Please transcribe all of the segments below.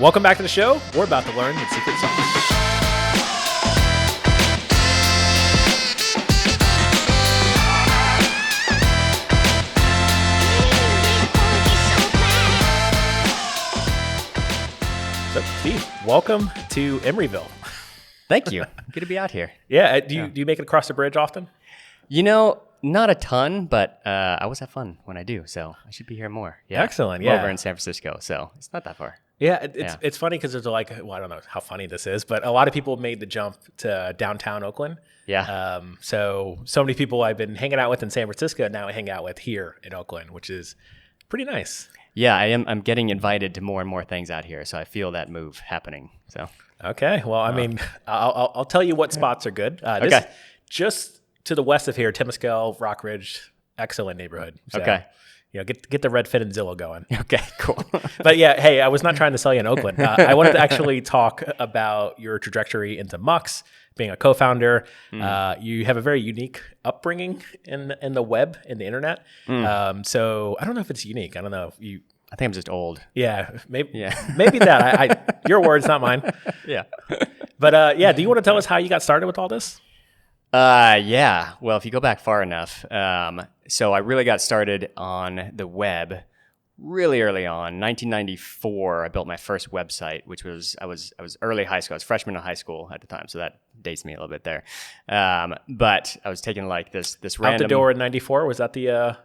Welcome back to the show. We're about to learn the secret sauce. So, Steve, welcome to Emeryville. Thank you. Good to be out here. Yeah. Do you make it across the bridge often? You know, not a ton, but I always have fun when I do. So I should be here more. Yeah. Excellent. I'm Yeah. over in San Francisco, so it's not that far. Yeah. It's funny because there's I don't know how funny this is, but a lot of people made the jump to downtown Oakland. Yeah. So many people I've been hanging out with in San Francisco now I hang out with here in Oakland, which is pretty nice. Yeah, I'm getting invited to more and more things out here, so I feel that move happening. So okay, well, I mean, I'll tell you what spots are good. Okay. Just to the west of here, Temescal, Rockridge, excellent neighborhood. So, okay. You know, get the Redfin and Zillow going. Okay, cool. But yeah, hey, I was not trying to sell you in Oakland. I wanted to actually talk about your trajectory into Mux, being a co-founder. You have a very unique upbringing in the web, in the internet. So I don't know if it's unique. I don't know if you. I think I'm just old. Yeah, maybe. Yeah. Maybe that. I your words, not mine. Yeah. But yeah, do you want to tell us how you got started with all this? Yeah. Well, if you go back far enough, so I really got started on the web really early on. 1994, I built my first website, which was I was early high school. I was freshman in high school at the time, so that dates me a little bit there. But I was taking like this random Out the door in '94. Was that the?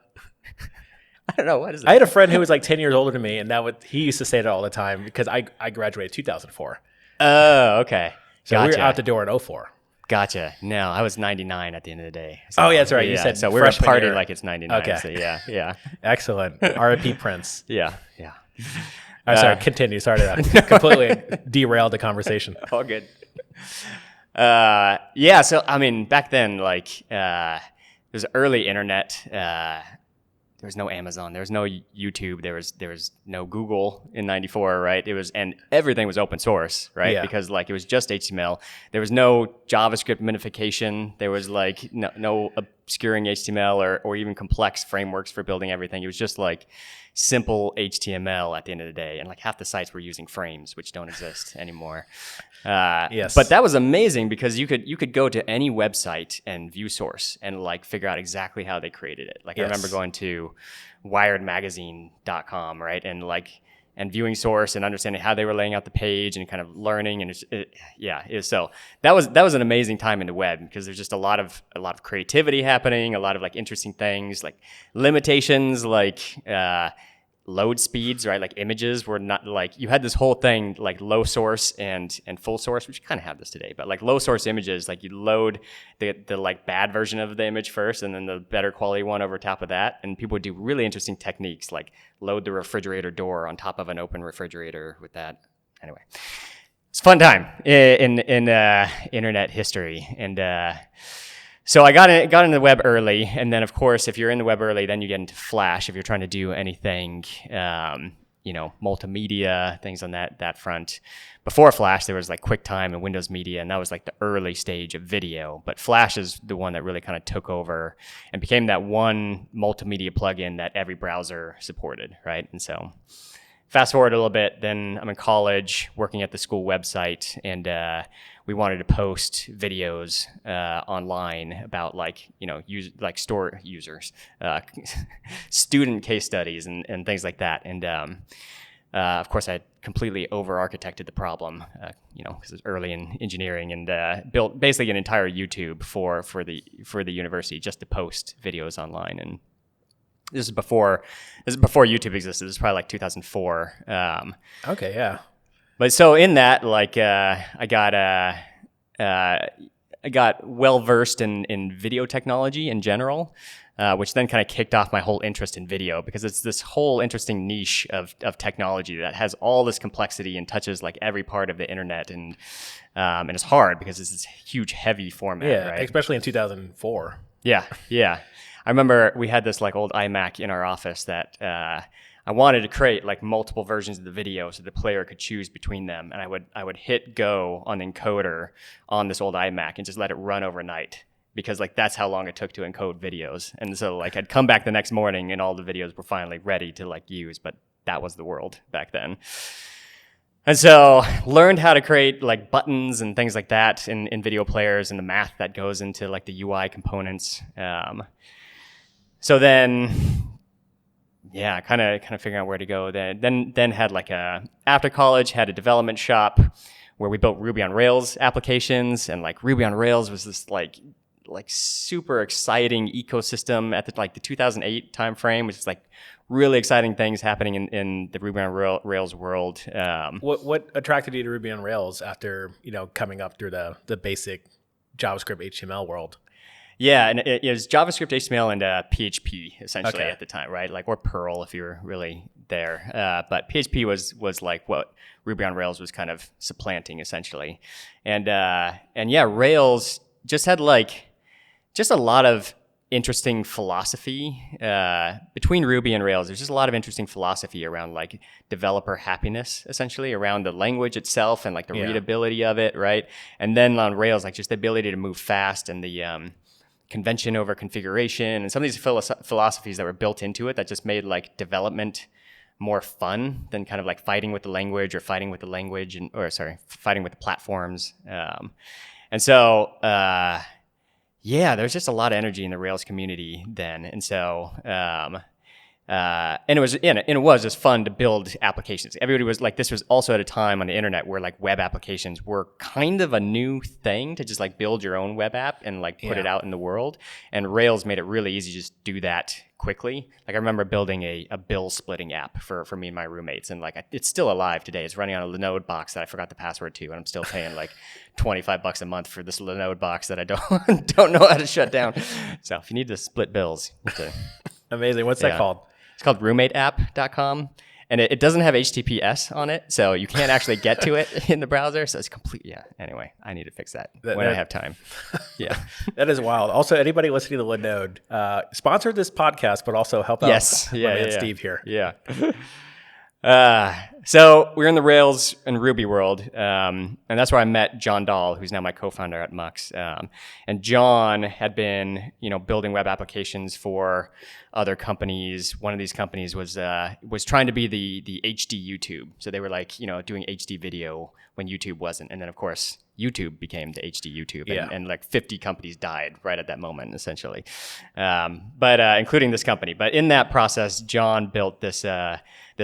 I don't know, what is it? I had a friend who was like 10 years older than me, and he used to say that all the time because I graduated 2004. Oh, okay. So Gotcha. we were out the door in '04. Gotcha. No, I was 99 at the end of the day. So, Oh, yeah, that's right. You yeah, said so. We're gonna freshman party year. like it's 99. Okay. So yeah. Excellent. R.I.P. Prince. Yeah. I'm sorry, continue. Sorry to completely derailed the conversation. All good. Yeah. So I mean, back then, like, there was early internet. There was no Amazon. There was no YouTube. There was no Google in '94, right? And everything was open source, right? Yeah. Because like it was just HTML. There was no JavaScript minification. There was like no obscuring HTML or even complex frameworks for building everything. It was just like simple HTML at the end of the day. And like half the sites were using frames, which don't exist anymore. Yes. But that was amazing because you could go to any website and view source and like figure out exactly how they created it. Like Yes. I remember going to wiredmagazine.com, right? And viewing source and understanding how they were laying out the page and kind of learning. And so that was an amazing time in the web because there's just a lot of creativity happening, a lot of like interesting things, like limitations, like, load speeds, right? Like images were not like, you had this whole thing like low source and full source, which you kind of have this today, but like low source images, like you load the like bad version of the image first and then the better quality one over top of that. And people would do really interesting techniques like load the refrigerator door on top of an open refrigerator with that. Anyway, it's a fun time in internet history. And, so I got into the web early, and then of course, if you're in the web early, then you get into Flash. If you're trying to do anything, multimedia things on that front. Before Flash, there was like QuickTime and Windows Media, and that was like the early stage of video. But Flash is the one that really kind of took over and became that one multimedia plugin that every browser supported, right? And so, fast forward a little bit, then I'm in college working at the school website, and we wanted to post videos online about store users, student case studies and things like that. And of course, I had completely over-architected the problem, because it was early in engineering, and built basically an entire YouTube for the university just to post videos online. And this is before YouTube existed. This is probably like 2004. Okay, yeah. But so in that, like, I got well versed in video technology in general, which then kind of kicked off my whole interest in video because it's this whole interesting niche of technology that has all this complexity and touches like every part of the internet, and it's hard because it's this huge, heavy format, right? Especially in 2004. Yeah. I remember we had this like old iMac in our office that I wanted to create like multiple versions of the video so the player could choose between them. And I would hit go on the encoder on this old iMac and just let it run overnight because like that's how long it took to encode videos. And so like I'd come back the next morning and all the videos were finally ready to like use, but that was the world back then. And so learned how to create like buttons and things like that in video players and the math that goes into like the UI components. So then, yeah, kind of figuring out where to go. Then had like after college had a development shop where we built Ruby on Rails applications, and like Ruby on Rails was this like super exciting ecosystem at the 2008 timeframe, which is like really exciting things happening in the Ruby on Rails world. What attracted you to Ruby on Rails after coming up through the basic JavaScript HTML world? Yeah, and it was JavaScript, HTML, and PHP essentially at the time, right? Like, or Perl if you're really there. But PHP was like what Ruby on Rails was kind of supplanting essentially, and yeah, Rails just had just a lot of interesting philosophy between Ruby and Rails. There's just a lot of interesting philosophy around like developer happiness, essentially around the language itself and like the readability of it, right? And then on Rails, like just the ability to move fast and the convention over configuration and some of these philosophies that were built into it that just made like development more fun than kind of like fighting with the language or fighting with the platforms. And so, yeah, there's just a lot of energy in the Rails community then. And so, and it was just fun to build applications. Everybody was like, this was also at a time on the internet where like web applications were kind of a new thing to just like build your own web app and like put it out in the world. And Rails made it really easy to just do that quickly. Like I remember building a bill splitting app for me and my roommates, and like it's still alive today. It's running on a Linode box that I forgot the password to, and I'm still paying like $25 a month for this Linode box that I don't know how to shut down. So if you need to split bills, amazing. What's that called? It's called roommateapp.com, and it doesn't have HTTPS on it, so you can't actually get to it in the browser. So it's complete. Yeah. Anyway, I need to fix that when I have time. Yeah. That is wild. Also, anybody listening to Linode, sponsor this podcast, but also help out my man Steve here. Yeah. So we're in the Rails and Ruby world, and that's where I met John Dahl, who's now my co-founder at Mux. And John had been, building web applications for other companies. One of these companies was trying to be the HD YouTube. So they were like, doing HD video when YouTube wasn't. And then of course YouTube became the HD YouTube, and like 50 companies died right at that moment, essentially. But including this company. But in that process, John built this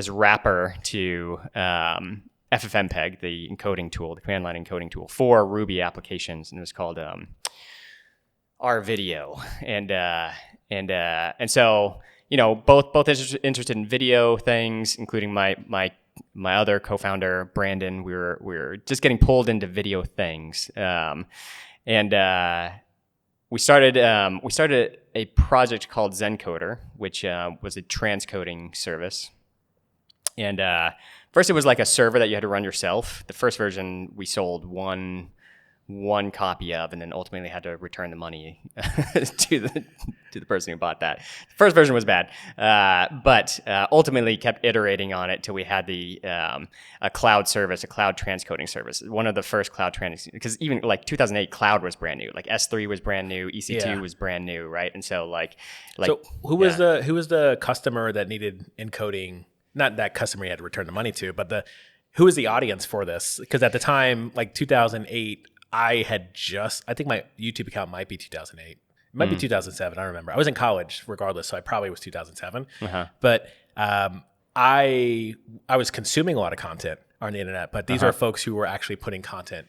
wrapper to FFmpeg, the encoding tool, the command line encoding tool for Ruby applications, and it was called RVideo. And so both interested in video things, including my other co-founder Brandon. We were just getting pulled into video things, and we started a project called Zencoder, which was a transcoding service. And first it was like a server that you had to run yourself. The first version we sold one copy of, and then ultimately had to return the money to the person who bought that. The first version was bad, but ultimately kept iterating on it till we had a cloud service, a cloud transcoding service. One of the first cloud because even like 2008, cloud was brand new. Like S3 was brand new, EC2 was brand new, right? And so so who was the customer that needed encoding? Not that customer you had to return the money to, but who was the audience for this? Because at the time, like 2008, I think my YouTube account might be 2008. It might be 2007. I don't remember. I was in college regardless, so I probably was 2007. But I was consuming a lot of content on the internet, but these are folks who were actually putting content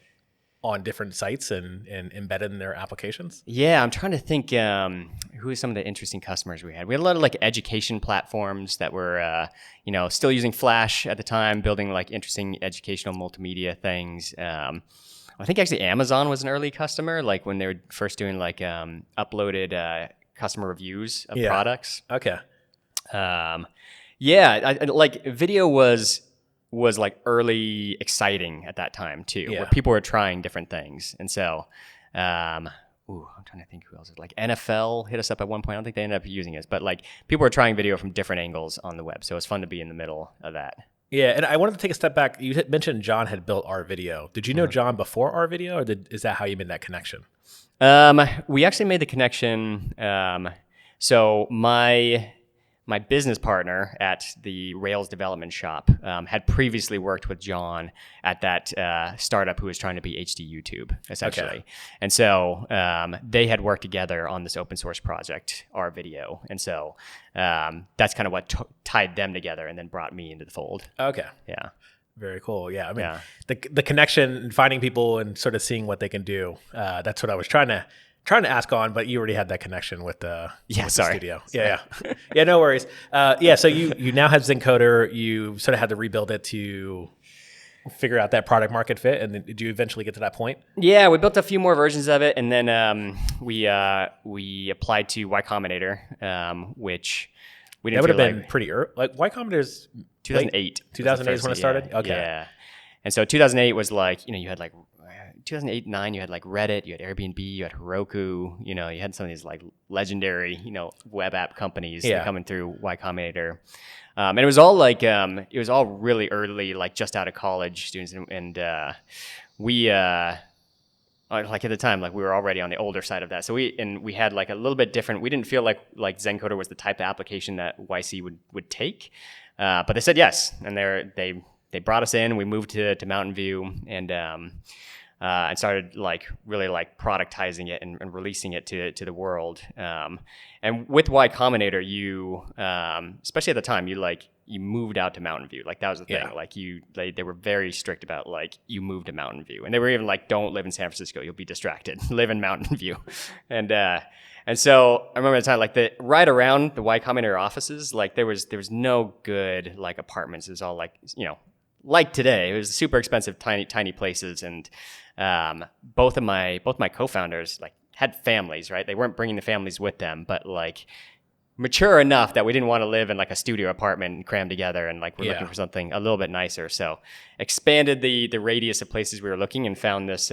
on different sites and embedded in their applications? Yeah, I'm trying to think who are some of the interesting customers we had. We had a lot of like education platforms that were, still using Flash at the time, building like interesting educational multimedia things. I think actually Amazon was an early customer, like when they were first doing like uploaded customer reviews of products. Okay. Like video was like early exciting at that time too, where people were trying different things. And so, I'm trying to think who else. Like NFL hit us up at one point. I don't think they ended up using us, but like people were trying video from different angles on the web. So it was fun to be in the middle of that. Yeah, and I wanted to take a step back. You had mentioned John had built RVideo. Did you know John before RVideo, or is that how you made that connection? We actually made the connection. So my my business partner at the Rails development shop had previously worked with John at that startup who was trying to be HD YouTube, essentially. Okay. And so they had worked together on this open source project, our video. And so that's kind of what tied them together and then brought me into the fold. Okay. Yeah. Very cool. Yeah. I mean, the connection and finding people and sort of seeing what they can do. That's what I was trying to ask on, but you already had that connection with the studio. Yeah. Yeah. No worries. So you now have Zencoder. You sort of had to rebuild it to figure out that product market fit. And then did you eventually get to that point? Yeah, we built a few more versions of it. And then we applied to Y Combinator, which we didn't. That would have been pretty early. Like Y Combinator's 2008. 2008 is when it started? Okay. Yeah. And so 2008 was like, you had like 2008, 9, you had like Reddit, you had Airbnb, you had Heroku, you had some of these like legendary, web app companies coming through Y Combinator. And it was all like, it was all really early, like just out of college students. And we, like at the time, like we were already on the older side of that. So we had like a little bit different, we didn't feel like Zencoder was the type of application that YC would take. But they said yes. And they brought us in, we moved to Mountain View and started like really like productizing it and releasing it to the world. And with Y Combinator, you especially at the time, you moved out to Mountain View. Like that was the thing. Yeah. Like they were very strict about like you moved to Mountain View, and they were even like, don't live in San Francisco, you'll be distracted. Live in Mountain View, and so I remember at the time, like right around the Y Combinator offices, like there was no good like apartments. It was all like like today, it was super expensive, tiny places, and both my co-founders like had families, right? They weren't bringing the families with them, but like mature enough that we didn't want to live in like a studio apartment and cram together, and like we're looking for something a little bit nicer. So expanded the radius of places we were looking and found this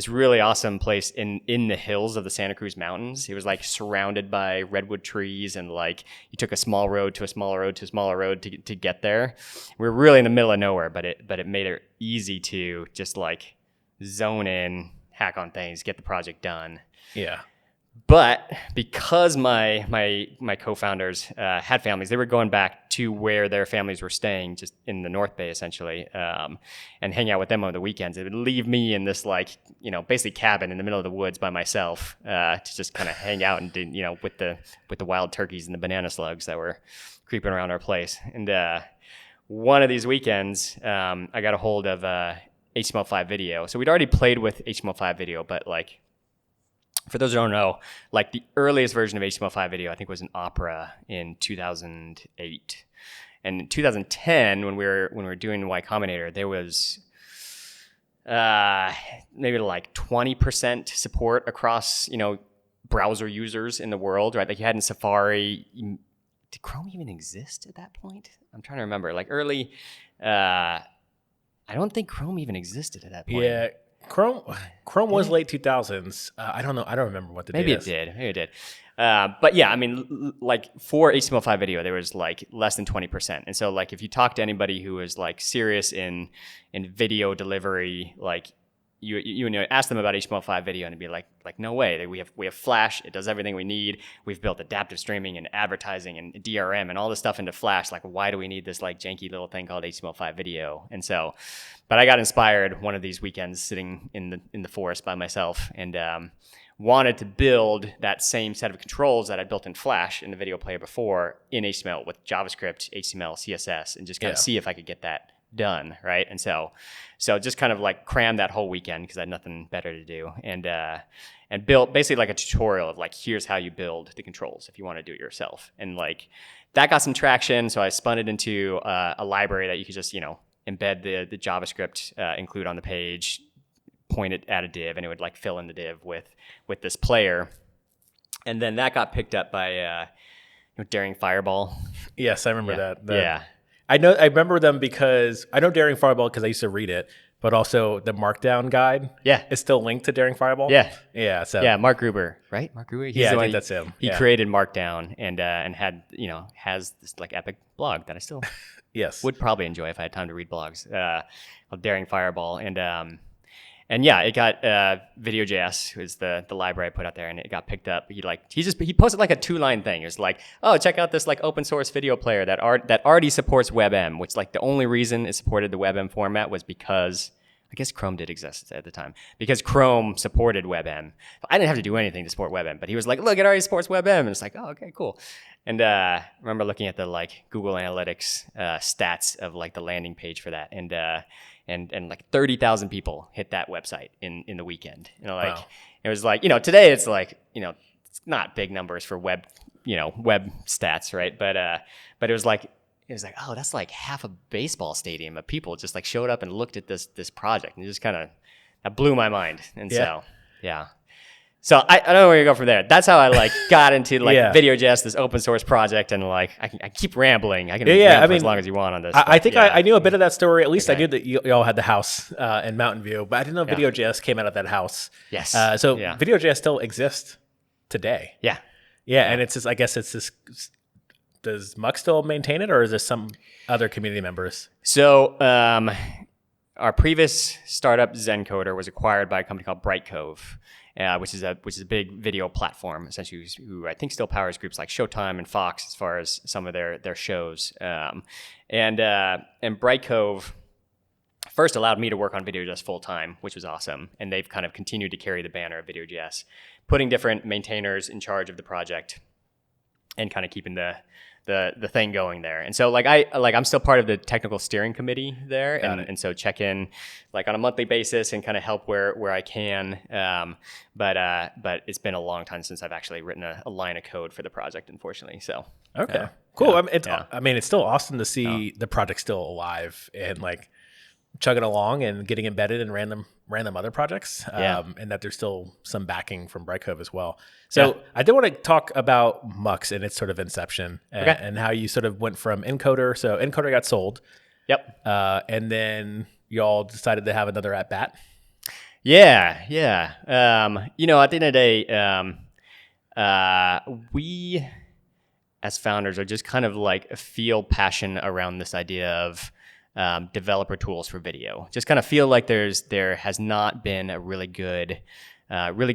really awesome place in the hills of the Santa Cruz Mountains. It was like surrounded by redwood trees, and like you took a small road to a smaller road to a smaller road to get there. We were really in the middle of nowhere, but it made it easy to just like zone in, hack on things, get the project done. Yeah. But because my co-founders had families, they were going back to where their families were staying, just in the North Bay essentially, and hang out with them on the weekends. It would leave me in this like basically cabin in the middle of the woods by myself to just kind of hang out and with the wild turkeys and the banana slugs that were creeping around our place. And one of these weekends, I got a hold of HTML5 video. So we'd already played with HTML5 video, but like, for those who don't know, like the earliest version of HTML5 video, I think was in Opera in 2008. And in 2010, when we were doing Y Combinator, there was maybe like 20% support across, browser users in the world, right? Like you had in Safari. Did Chrome even exist at that point? I'm trying to remember. Like early, I don't think Chrome even existed at that point. Yeah. Chrome was late 2000s. I don't know. I don't remember what the date is. Maybe it did. But yeah, I mean, like for HTML5 video, there was like less than 20%. And so like if you talk to anybody who is like serious in video delivery, like you ask them about HTML5 video and it'd be like no way. We have Flash. It does everything we need. We've built adaptive streaming and advertising and DRM and all this stuff into Flash. Like why do we need this like janky little thing called HTML5 video? And so, but I got inspired one of these weekends sitting in the forest by myself and wanted to build that same set of controls that I built in Flash in the video player before in HTML with JavaScript, HTML, CSS, and just kind of see if I could get that done, right? And so just kind of like crammed that whole weekend because I had nothing better to do, and built basically like a tutorial of like, here's how you build the controls if you want to do it yourself. And like that got some traction, so I spun it into a library that you could just embed the JavaScript, include on the page, point it at a div, and it would like fill in the div with this player. And then that got picked up by Daring Fireball. Yes, I remember that. Yeah. I remember them because I know Daring Fireball because I used to read it, but also the Markdown guide. Yeah, is still linked to Daring Fireball. Yeah. So Mark Gruber, right? Mark Gruber. I think that's him. He created Markdown and had has this like epic blog that I still would probably enjoy if I had time to read blogs. Called Daring Fireball, And yeah, it got Video.js was the library I put out there, and it got picked up. He posted like a 2-line thing. It was like, oh, check out this like open source video player that already supports WebM, which like the only reason it supported the WebM format was because I guess Chrome did exist at the time, because Chrome supported WebM. I didn't have to do anything to support WebM, but he was like, look, it already supports WebM. And it's like, oh, okay, cool. And I remember looking at the like Google Analytics stats of like the landing page for that, and like 30,000 people hit that website in the weekend. Like wow. It was like, today it's like, it's not big numbers for web stats, right? But it was like, oh, that's like half a baseball stadium of people just like showed up and looked at this project, and it just kind of that blew my mind. And so I don't know where you go from there. That's how I like got into like Video.js, this open source project, and like I keep rambling. I can ramble for as long as you want on this. I think I knew a bit of that story. At least I knew that you all had the house in Mountain View, but I didn't know Video.js came out of that house. Yes. So Video.js still exists today. Yeah. And it's just, I guess it's this. Does Mux still maintain it, or is there some other community members? So our previous startup, Zencoder, was acquired by a company called Brightcove. Which is a big video platform, essentially, who I think still powers groups like Showtime and Fox as far as some of their shows. And Brightcove first allowed me to work on Video.js full time, which was awesome. And they've kind of continued to carry the banner of Video.js, putting different maintainers in charge of the project and kind of keeping the thing going there. And so I'm still part of the technical steering committee there, and so check in like on a monthly basis and kind of help where I can. But it's been a long time since I've actually written a line of code for the project, unfortunately. So okay, cool. I mean, it's still awesome to see the project still alive and like chugging along and getting embedded in random other projects, and that there's still some backing from Brightcove as well. So I did want to talk about Mux and its sort of inception and how you sort of went from Encoder. So Encoder got sold. Yep. And then y'all decided to have another at bat. Yeah. At the end of the day, we as founders are just kind of like feel passion around this idea of developer tools for video. Just kind of feel like there has not been a really good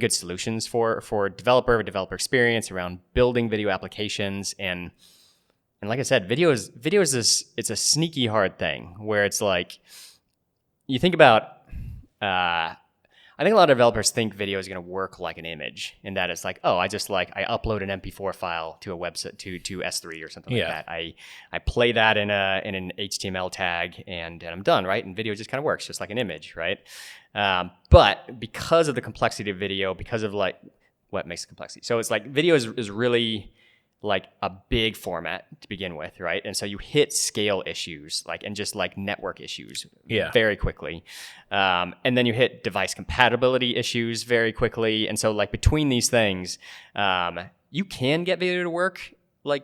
solutions for developer experience around building video applications. And like I said, video is this, it's a sneaky hard thing where it's like, you think about, I think a lot of developers think video is going to work like an image, in that it's like, oh, I upload an MP4 file to a website to S3 or something like that. I play that in an HTML tag and I'm done, right? And video just kind of works just like an image, right? But because of the complexity of video, because of like what makes the complexity, so it's like video is really like a big format to begin with, right? And so you hit scale issues and just like network issues very quickly. And then you hit device compatibility issues very quickly. And so like between these things, you can get video to work like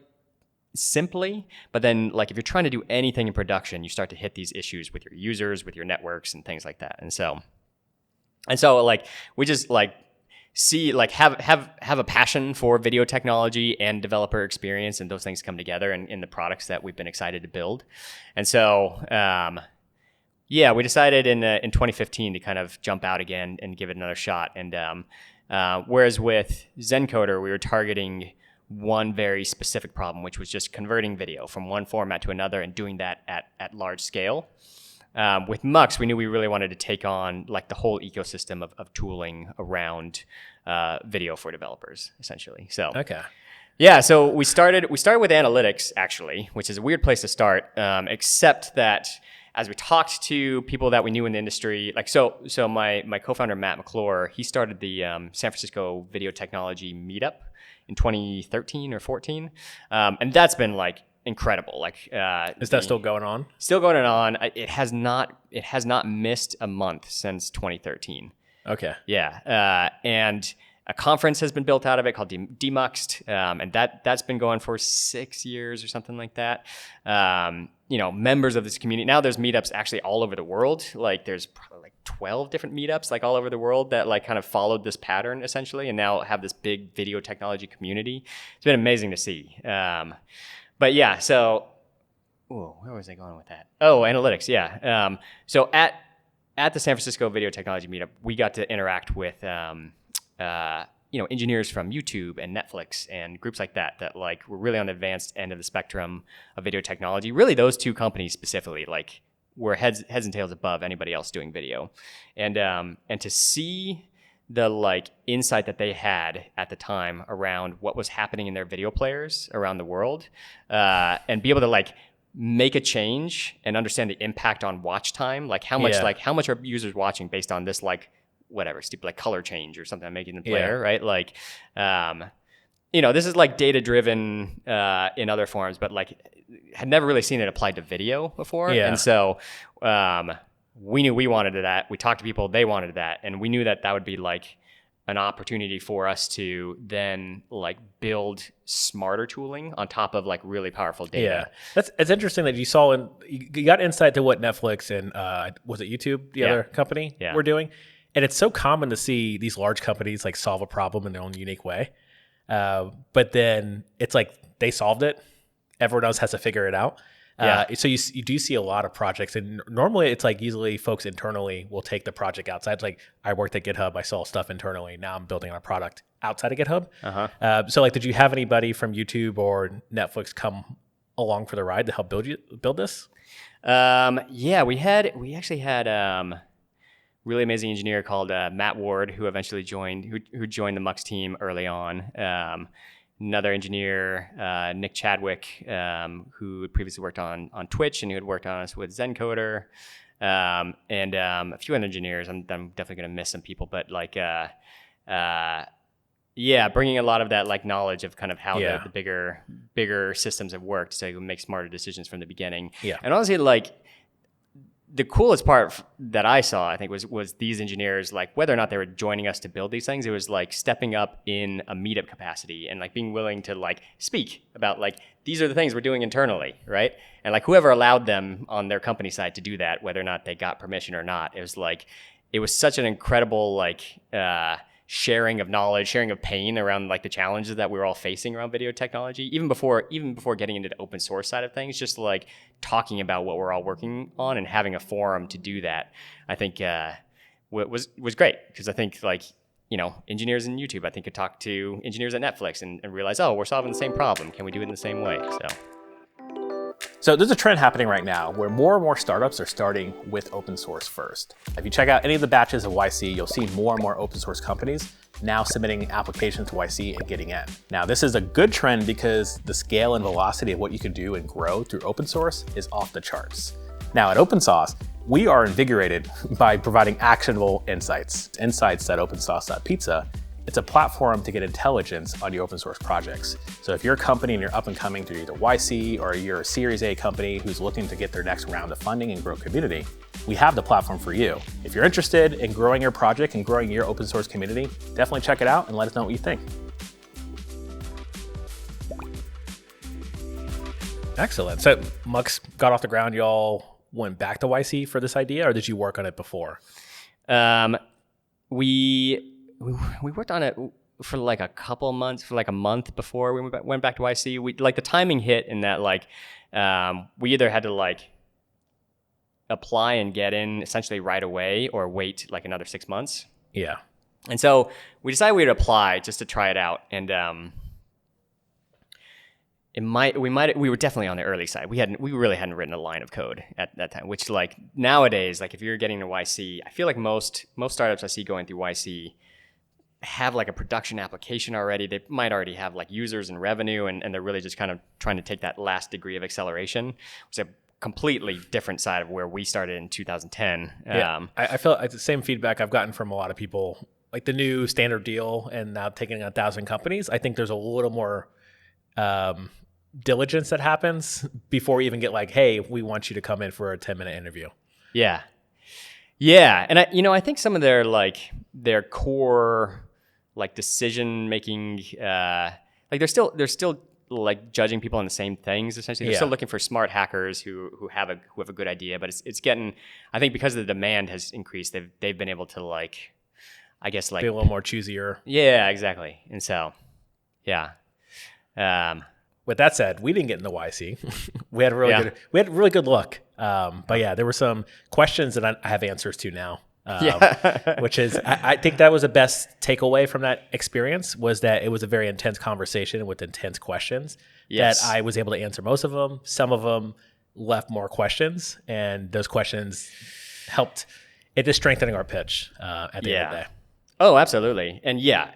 simply, but then like if you're trying to do anything in production, you start to hit these issues with your users, with your networks and things like that. And so like we just like see like have a passion for video technology and developer experience, and those things come together in the products that we've been excited to build. And so we decided in 2015 to kind of jump out again and give it another shot. And whereas with Zencoder we were targeting one very specific problem, which was just converting video from one format to another and doing that at large scale. With Mux, we knew we really wanted to take on like the whole ecosystem of tooling around video for developers, essentially. So so we started with analytics, actually, which is a weird place to start, except that as we talked to people that we knew in the industry, like so my co-founder Matt McClure, he started the San Francisco Video Technology Meetup in 2013 or 14, and that's been like incredible. Like, is that still going on? Still going on. It has not missed a month since 2013. Okay. Yeah. And a conference has been built out of it called Demuxed, and that's been going for 6 years or something like that. Members of this community. Now there's meetups actually all over the world. Like there's probably like 12 different meetups like all over the world that like kind of followed this pattern essentially, and now have this big video technology community. It's been amazing to see. But yeah, so where was I going with that? Oh, analytics, yeah. So at at the San Francisco Video Technology Meetup, we got to interact with engineers from YouTube and Netflix and groups like that like were really on the advanced end of the spectrum of video technology. Really, those two companies specifically, like, were heads and tails above anybody else doing video, and to see the like insight that they had at the time around what was happening in their video players around the world, and be able to like make a change and understand the impact on watch time, like how much are users watching based on this, like, whatever stupid like color change or something I'm making in the player, right? Like, this is like data driven in other forms, but like had never really seen it applied to video before. And so we knew we wanted that. We talked to people, they wanted that, and we knew that would be like an opportunity for us to then like build smarter tooling on top of like really powerful data. It's interesting that you got insight to what Netflix and was it YouTube, the other company, were doing. And it's so common to see these large companies like solve a problem in their own unique way. But then it's like they solved it. Everyone else has to figure it out. So you do see a lot of projects, and normally it's like usually folks internally will take the project outside. It's like, I worked at GitHub, I saw stuff internally. Now I'm building a product outside of GitHub. So like, did you have anybody from YouTube or Netflix come along for the ride to help build this? We actually had really amazing engineer called Matt Ward, who eventually joined the Mux team early on. Another engineer, Nick Chadwick, who had previously worked on Twitch and who had worked on us with Zencoder, and a few other engineers. I'm definitely going to miss some people, but like, bringing a lot of that like knowledge of kind of how the bigger systems have worked, so you can make smarter decisions from the beginning. And honestly, like, the coolest part that I saw, I think, was these engineers, like, whether or not they were joining us to build these things, it was like stepping up in a meetup capacity and like being willing to like speak about like, these are the things we're doing internally, right? And like, whoever allowed them on their company side to do that, whether or not they got permission or not, it was such an incredible like sharing of knowledge, sharing of pain around like the challenges that we were all facing around video technology, even before getting into the open source side of things, just like talking about what we're all working on and having a forum to do that, I think was great. Because I think like, engineers in YouTube, I think, could talk to engineers at Netflix and realize, oh, we're solving the same problem. Can we do it in the same way? So there's a trend happening right now where more and more startups are starting with open source first. If you check out any of the batches of YC, you'll see more and more open source companies now submitting applications to YC and getting in. Now, this is a good trend because the scale and velocity of what you can do and grow through open source is off the charts. Now, at OpenSauce, we are invigorated by providing actionable insights. Insights.opensauce.pizza. It's a platform to get intelligence on your open source projects. So if you're a company and you're up and coming through either YC, or you're a Series A company who's looking to get their next round of funding and grow community, we have the platform for you. If you're interested in growing your project and growing your open source community, definitely check it out and let us know what you think. Excellent. So Mux got off the ground. Y'all went back to YC for this idea, or did you work on it before? We worked on it for like a couple months, for like a month before we went back to YC. We like the timing hit in that like we either had to like apply and get in essentially right away or wait like another 6 months. Yeah. And so we decided we would apply just to try it out. And we were definitely on the early side. We really hadn't written a line of code at that time, which like nowadays, like if you're getting to YC, I feel like most startups I see going through YC have like a production application already. They might already have like users and revenue, and they're really just kind of trying to take that last degree of acceleration, which is a completely different side of where we started in 2010. I feel like the same feedback I've gotten from a lot of people, like the new standard deal and now taking 1,000 companies. I think there's a little more diligence that happens before we even get like, hey, we want you to come in for a 10-minute interview. Yeah. And I think some of their core like decision making, like they're still like judging people on the same things. Essentially, they're still looking for smart hackers who have a good idea. But it's getting, I think, because the demand has increased, they've been able to like, I guess like be a little more choosier. Yeah, exactly. And so, yeah. With that said, we didn't get into YC. We had really good luck. But yeah, there were some questions that I have answers to now. Yeah. Which is, I think that was the best takeaway from that experience, was that it was a very intense conversation with intense questions. Yes. That I was able to answer most of them. Some of them left more questions, and those questions helped. It just strengthening our pitch at the end of the day. Oh, absolutely. And yeah,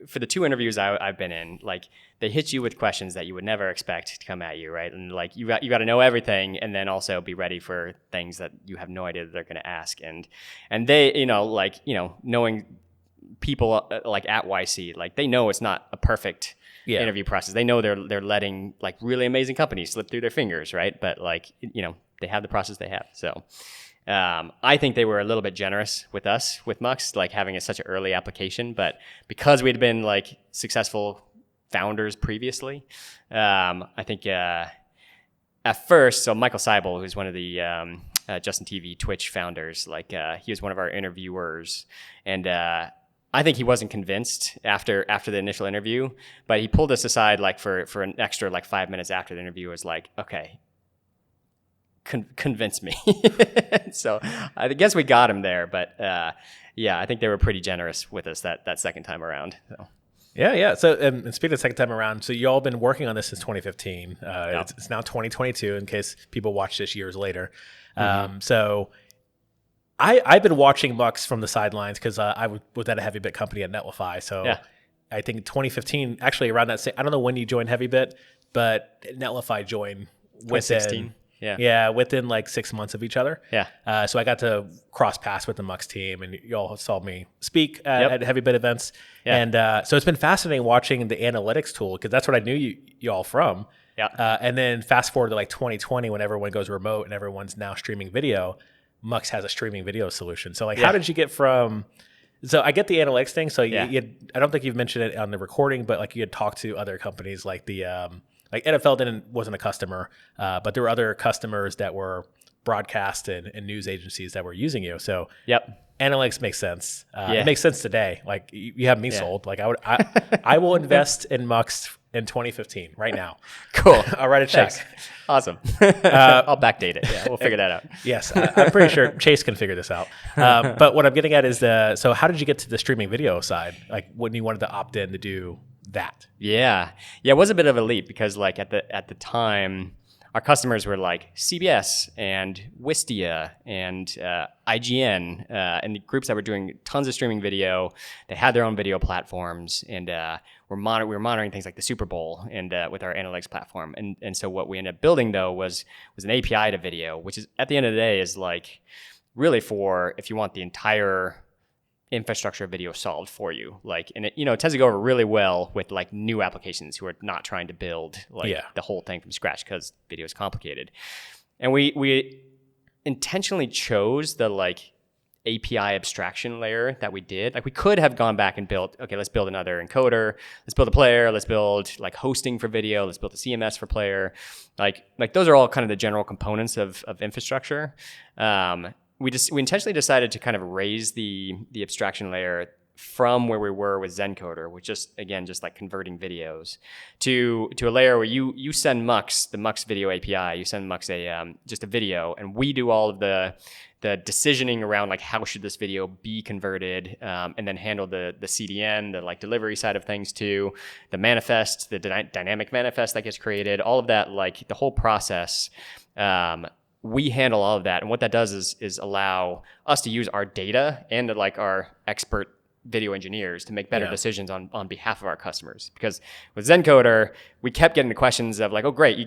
for the 2 interviews I've been in, like they hit you with questions that you would never expect to come at you, right? And like you got to know everything, and then also be ready for things that you have no idea that they're going to ask. And they, knowing people like at YC, like they know it's not a perfect interview process. They know they're letting like really amazing companies slip through their fingers, right? But like they have the process they have, so. I think they were a little bit generous with us, with Mux, like having such an early application. But because we'd been like successful founders previously, I think at first, so Michael Seibel, who's one of the Justin TV Twitch founders, like he was one of our interviewers, and I think he wasn't convinced after the initial interview, but he pulled us aside like for an extra like 5 minutes after the interview, was like, okay, convince me. So I guess we got him there, but yeah, I think they were pretty generous with us that second time around. So. Yeah. So and speaking of the second time around, so you all been working on this since 2015. It's now 2022 in case people watch this years later. So I've been watching Mux from the sidelines because I was at a heavy bit company at Netlify. So I think 2015, actually around that same, I don't know when you joined Heavy Bit, but Netlify joined 2016. Yeah, within like 6 months of each other. Yeah. So I got to cross paths with the Mux team, and you all saw me speak at Heavy Bit events. Yeah. And so it's been fascinating watching the analytics tool, because that's what I knew you all from. Yeah. And then fast forward to like 2020, when everyone goes remote and everyone's now streaming video, Mux has a streaming video solution. So like, how did you get from? So I get the analytics thing. So you I don't think you've mentioned it on the recording, but like you had talked to other companies like the. Like NFL wasn't a customer, but there were other customers that were broadcast and news agencies that were using you. So analytics makes sense. It makes sense today. Like you have me sold. Like I will invest in Mux in 2015 right now. Cool. I'll write a check. Thanks. Awesome. I'll backdate it. Yeah, we'll figure that out. Yes, I'm pretty sure Chase can figure this out. But what I'm getting at is so how did you get to the streaming video side? Like when you wanted to opt in to do that? Yeah, it was a bit of a leap, because like at the time, our customers were like CBS and Wistia and IGN and the groups that were doing tons of streaming video. They had their own video platforms, and we were monitoring things like the Super Bowl and with our analytics platform. And so what we ended up building though was an API to video, which is at the end of the day is like really for if you want the entire infrastructure video solved for you, like, and it tends to go over really well with like new applications who are not trying to build like the whole thing from scratch, because video is complicated. And we intentionally chose the like API abstraction layer that we did. Like we could have gone back and built, okay, let's build another encoder, let's build a player, let's build like hosting for video, let's build a CMS for player. Like those are all kind of the general components of infrastructure. We intentionally decided to kind of raise the abstraction layer from where we were with Zencoder, which just like converting videos to a layer where you send Mux, the Mux video API, you send Mux just a video, and we do all of the decisioning around like how should this video be converted, and then handle the CDN, the like delivery side of things too, the manifest, the dynamic manifest that gets created, all of that, like the whole process. We handle all of that, and what that does is allow us to use our data and like our expert video engineers to make better decisions on behalf of our customers. Because with Zencoder, we kept getting the questions of like, oh great, you've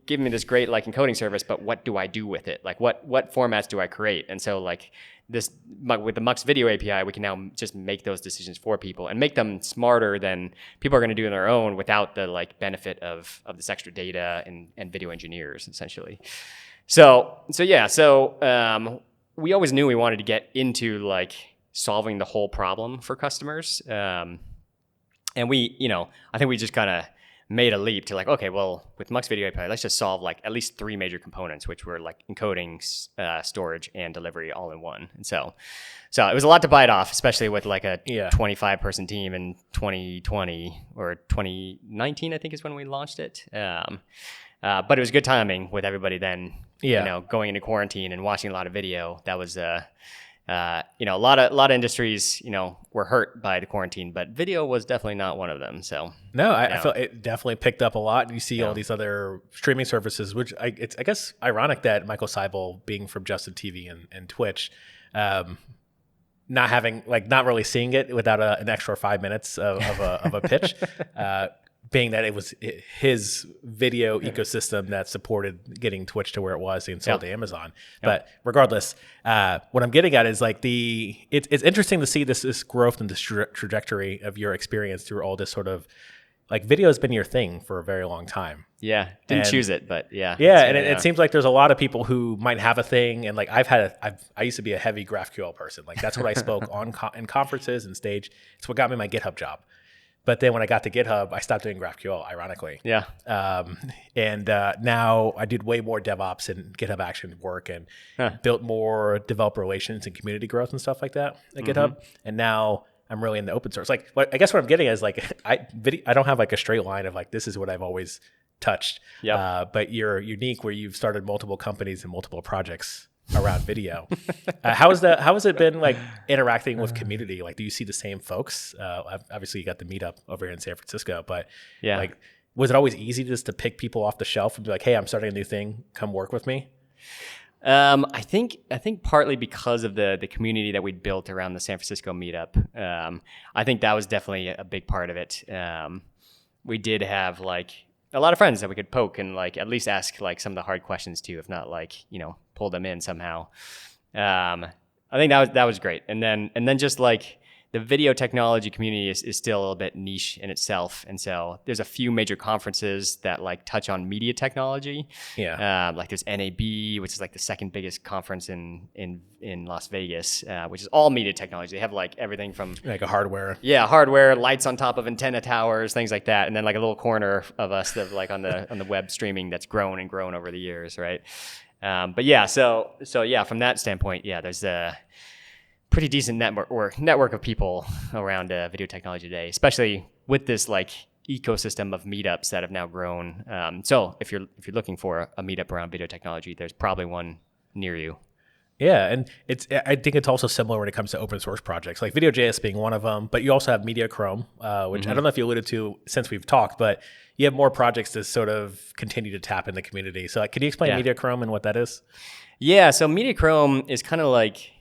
given me this great like encoding service, but what do I do with it? Like what formats do I create? And so like with the Mux video API, we can now just make those decisions for people and make them smarter than people are going to do on their own without the like benefit of this extra data and video engineers essentially. So we always knew we wanted to get into like solving the whole problem for customers. And we, I think we just kind of made a leap to like, okay, well, with Mux Video API, let's just solve like at least 3 major components, which were like encoding, storage, and delivery all in one. And so it was a lot to bite off, especially with like a 25-person team in 2020 or 2019, I think is when we launched it. But it was good timing with everybody then, Yeah. going into quarantine and watching a lot of video. That was, a lot of industries, were hurt by the quarantine, but video was definitely not one of them. So No, I feel it definitely picked up a lot. You see all Yeah. these other streaming services, which it's I guess ironic that Michael Seibel, being from Justin TV and Twitch, not really seeing it without an extra 5 minutes of a pitch, being that it was his video ecosystem that supported getting Twitch to where it was and sold to Amazon. But regardless, what I'm getting at is like it's interesting to see this growth and this trajectory of your experience through all this sort of, like, video has been your thing for a very long time. Yeah, didn't choose it, but yeah. It seems like there's a lot of people who might have a thing, and like I used to be a heavy GraphQL person. Like that's what I spoke in conferences and stage. It's what got me my GitHub job. But then when I got to GitHub, I stopped doing GraphQL, ironically. Yeah. Now I did way more DevOps and GitHub Action work and built more developer relations and community growth and stuff like that at GitHub. And now I'm really in the open source. Like, I guess what I'm getting is like, I don't have like a straight line of like, this is what I've always touched. But you're unique where you've started multiple companies and multiple projects around video. How has it been like interacting with community? Like, do you see the same folks? Obviously you got the meetup over here in San Francisco, but like, was it always easy just to pick people off the shelf and be like, hey, I'm starting a new thing, come work with me? I think partly because of the community that we built around the San Francisco meetup. I think that was definitely a big part of it. We did have like a lot of friends that we could poke and like at least ask like some of the hard questions to, if not like, pull them in somehow. I think that was great. And then just like the video technology community is still a little bit niche in itself. And so there's a few major conferences that like touch on media technology. Yeah. Like there's NAB, which is like the second biggest conference in Las Vegas, which is all media technology. They have like everything from like a hardware. Yeah, hardware, lights on top of antenna towers, things like that. And then like a little corner of us that like on the web streaming that's grown and grown over the years, right? But yeah, so yeah, from that standpoint, yeah, there's a pretty decent network of people around video technology today, especially with this like ecosystem of meetups that have now grown. So if you're looking for a meetup around video technology, there's probably one near you. Yeah, and I think it's also similar when it comes to open source projects, like Video.js being one of them, but you also have Media Chrome, which I don't know if you alluded to since we've talked, but you have more projects to sort of continue to tap in the community. So like, could you explain Media Chrome and what that is? Yeah, so Media Chrome is kind of like,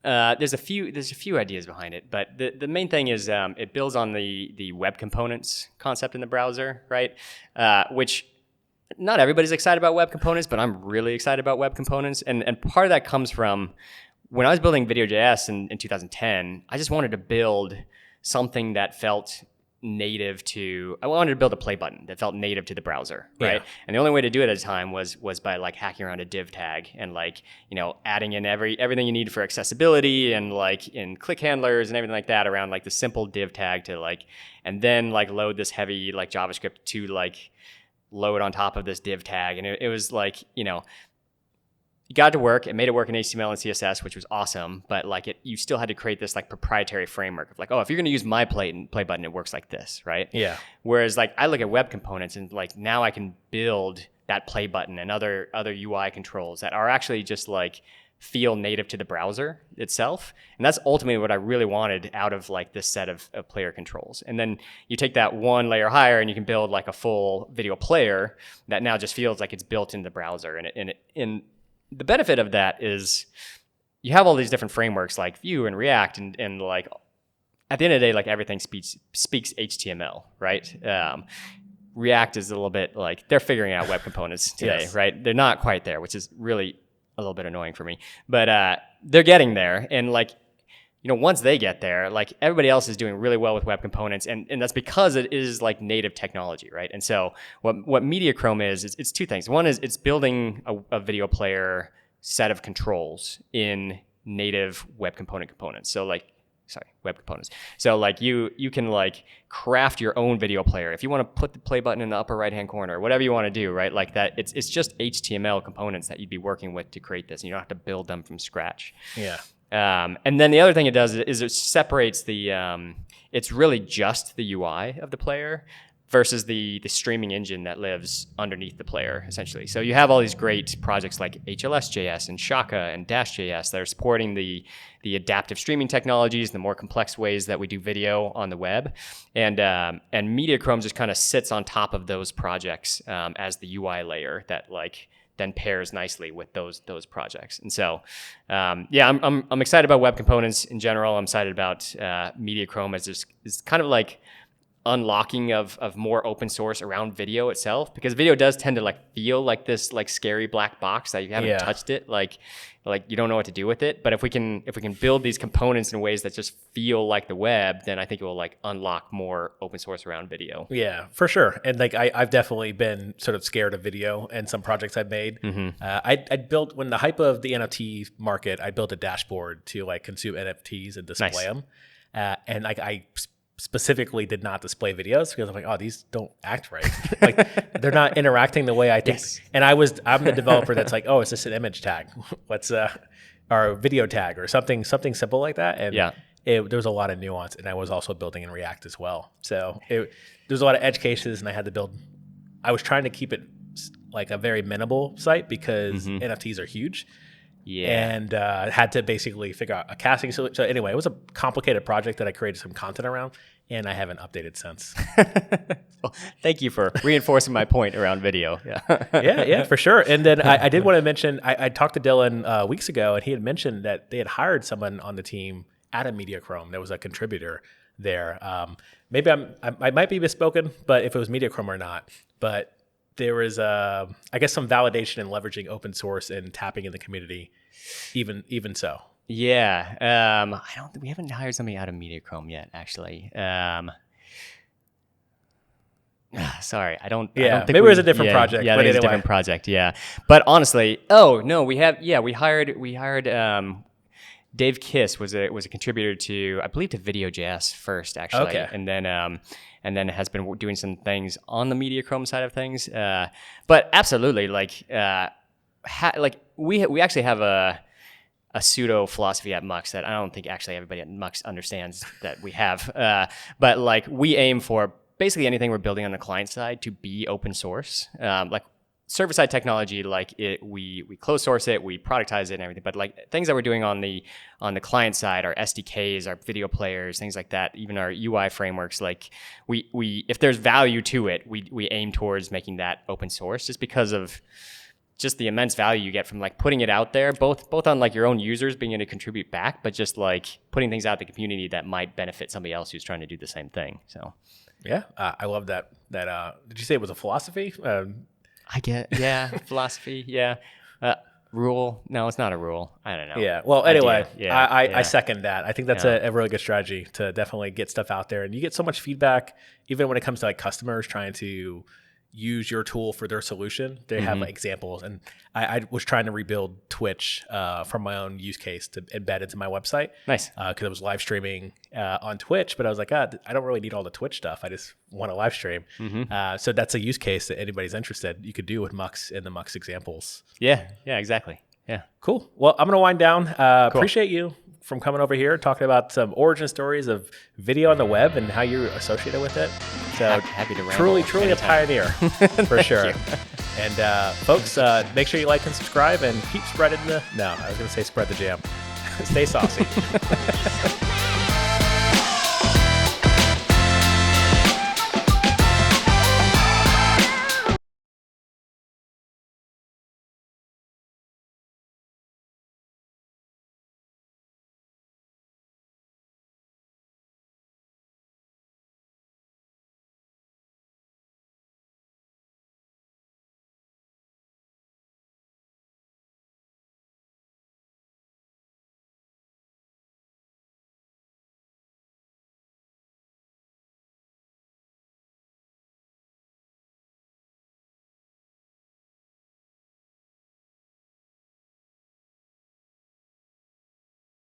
there's a few ideas behind it, but the main thing is it builds on the web components concept in the browser, right? Which not everybody's excited about web components, but I'm really excited about web components. And part of that comes from when I was building Video.js in 2010, I just wanted to build something that felt native to, I wanted to build a play button that felt native to the browser, right? Yeah. And the only way to do it at the time was by like hacking around a div tag and like, adding in everything you need for accessibility and like in click handlers and everything like that around like the simple div tag to like, and then like load this heavy like JavaScript to like load on top of this div tag. And it was like, you got it to work. It made it work in HTML and CSS, which was awesome. But like you still had to create this like proprietary framework of like, oh, if you're going to use my play button, it works like this, right? Yeah. Whereas like I look at web components and like now I can build that play button and other UI controls that are actually just like feel native to the browser itself. And that's ultimately what I really wanted out of like this set of player controls. And then you take that one layer higher and you can build like a full video player that now just feels like it's built in the browser. And the benefit of that is you have all these different frameworks like Vue and React and like at the end of the day, like everything speaks HTML, right? React is a little bit like they're figuring out web components today, right? They're not quite there, which is really a little bit annoying for me, but they're getting there. And like, once they get there, like everybody else is doing really well with web components. And that's because it is like native technology, right? And so what Media Chrome is it's two things. One is it's building a video player set of controls in native web components. So like, web components. So like you can like craft your own video player. If you want to put the play button in the upper right-hand corner, whatever you want to do, right? Like that, it's just HTML components that you'd be working with to create this. And you don't have to build them from scratch. Yeah. And then the other thing it does is it separates it's really just the UI of the player versus the streaming engine that lives underneath the player, essentially. So you have all these great projects like HLS.js and Shaka and Dash.js that are supporting the adaptive streaming technologies, the more complex ways that we do video on the web. And MediaChrome just kind of sits on top of those projects as the UI layer that like then pairs nicely with those projects. And so, I'm excited about web components in general. I'm excited about MediaChrome as this is kind of like unlocking of more open source around video itself, because video does tend to like feel like this like scary black box that you haven't touched it, like you don't know what to do with it. But if we can build these components in ways that just feel like the web, then I think it will like unlock more open source around video. Yeah, for sure. And like I've definitely been sort of scared of video and some projects I've made. I built, when the hype of the NFT market, I built a dashboard to like consume NFTs and display them. And like I specifically did not display videos because I'm like, oh, these don't act right. Like they're not interacting the way I think. Yes. And I'm the developer that's like, oh, it's just an image tag. What's our video tag or something simple like that. And there was a lot of nuance, and I was also building in React as well. So there's a lot of edge cases, and I was trying to keep it like a very minimal site because NFTs are huge. And had to basically figure out a casting solution. So anyway, it was a complicated project that I created some content around, and I haven't updated since. Well, thank you for reinforcing my point around video. Yeah, for sure. And then I did want to mention, I talked to Dylan weeks ago, and he had mentioned that they had hired someone on the team at a MediaChrome that was a contributor there. Maybe I might be misspoken, but if it was MediaChrome or not, but there was, I guess, some validation in leveraging open source and tapping in the community, even so. Yeah, we haven't hired somebody out of MediaChrome yet, actually. Sorry, I don't think maybe it was a different project. Yeah, but it was a different project. Yeah, but honestly, we hired. Dave Kiss was a contributor to, I believe, to Video.js first, actually, and then has been doing some things on the MediaChrome side of things. But absolutely, we actually have a pseudo philosophy at Mux that I don't think actually everybody at Mux understands that we have. But like we aim for basically anything we're building on the client side to be open source. Like server-side technology, we close source it, we productize it and everything, but like things that we're doing on the client side, our SDKs, our video players, things like that, even our UI frameworks, like we if there's value to it, we aim towards making that open source, just because of just the immense value you get from like putting it out there, both on like your own users being able to contribute back, but just like putting things out to the community that might benefit somebody else who's trying to do the same thing. So yeah, I love that. Did you say it was a philosophy? I get, philosophy, rule. No, it's not a rule. I don't know. Yeah. Well, anyway, I second that. I think that's a really good strategy to definitely get stuff out there. And you get so much feedback, even when it comes to like customers trying to use your tool for their solution. They have like examples. And I was trying to rebuild Twitch from my own use case to embed into my website. Nice. Because I was live streaming on Twitch, but I was like, I don't really need all the Twitch stuff. I just want to live stream. So that's a use case that anybody's interested, you could do with Mux and the Mux examples. Yeah, exactly. Yeah. Cool. Well, I'm going to wind down. Cool. Appreciate you from coming over here, talking about some origin stories of video on the web and how you're associated with it. So happy to ramble. Truly a pioneer, for sure. And folks, make sure you like and subscribe and keep spreading I was going to say spread the jam. Stay saucy.